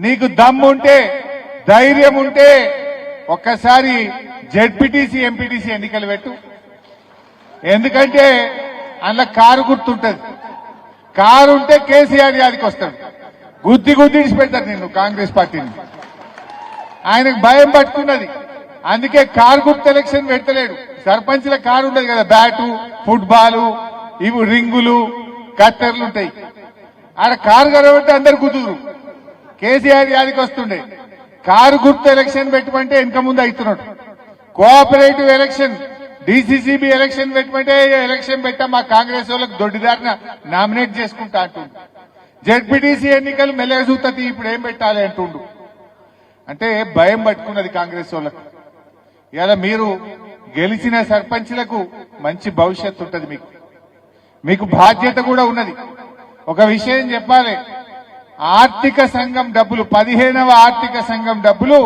నీకు దమ్ముంటే ధైర్యం ఉంటే ఒక్కసారి జెడ్పీటీసీ ఎంపీటీసీ ఎన్నికలు పెట్టు. ఎందుకంటే అందులో కారు గుర్తుంటది. కారు ఉంటే కేసీఆర్ యాదికి వస్తాడు. గుద్ది గుద్దిడిచి పెడతాడు నిన్ను కాంగ్రెస్ పార్టీని. ఆయనకు భయం పట్టుకున్నది. అందుకే కారు గుర్తు ఎలక్షన్ పెడతలేడు. సర్పంచ్ల కారు ఉండదు కదా, బ్యాటు, ఫుట్బాలు, ఇవి రింగులు, కత్తెరలు ఉంటాయి. ఆడ కారు కలబట్టి అందరు కుదురు. కేసీఆర్ యాదికి వస్తుండే. కారు గుర్తు ఎలక్షన్ పెట్టమంటే వెనక ముందు అవుతున్నాడు. కోఆపరేటివ్ ఎలక్షన్, డీసీసీబీ ఎలక్షన్ పెట్టమంటే ఎలక్షన్ పెట్టా మా కాంగ్రెస్ వాళ్ళకి దొడ్డిదారిన నామినేట్ చేసుకుంటా అంటుండు. జెడ్పీటీసీ ఎన్నికలు మెల్లగా చూస్తుంది, ఇప్పుడు ఏం పెట్టాలి అంటుండు. అంటే భయం పట్టుకున్నది కాంగ్రెస్ వాళ్ళకు. ఇలా మీరు గెలిచిన సర్పంచ్లకు మంచి భవిష్యత్తు ఉంటుంది. మీకు బాధ్యత కూడా ఉన్నది. ఒక విషయం చెప్పాలి, ఆర్థిక సంఘం డబ్బులు 15వ ఆర్థిక సంఘం డబ్బులు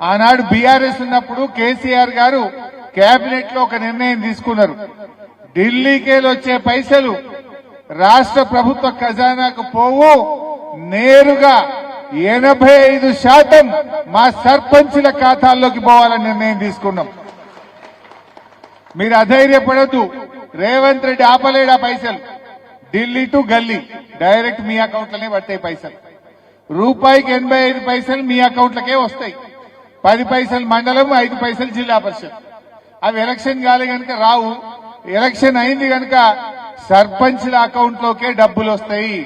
ఆనాడు బీఆర్ఎస్ ఉన్నప్పుడు కేసీఆర్ గారు కేబినెట్ లో ఒక నిర్ణయం తీసుకున్నారు. ఢిల్లీకేలు వచ్చే పైసలు రాష్ట్ర ప్రభుత్వ ఖజానాకు పోవు, నేరుగా 85% మా సర్పంచుల ఖాతాల్లోకి పోవాలని నిర్ణయం తీసుకున్నాం. మీరు అధైర్యపడద్దు. రేవంత్ రెడ్డి ఆపలేడా పైసలు. ఢిల్లీ టు గల్లీ డైరెక్ట్ మీ అకౌంట్లనే పడతాయి పైసలు. రూపాయికి 85 పైసలు మీ అకౌంట్లకే వస్తాయి. 10 పైసలు మండలం, 5 పైసలు జిల్లా పరిషత్. అవి ఎలక్షన్ కాలే కనుక రావు. ఎలక్షన్ అయింది కనుక సర్పంచ్ల అకౌంట్లోకే డబ్బులు వస్తాయి.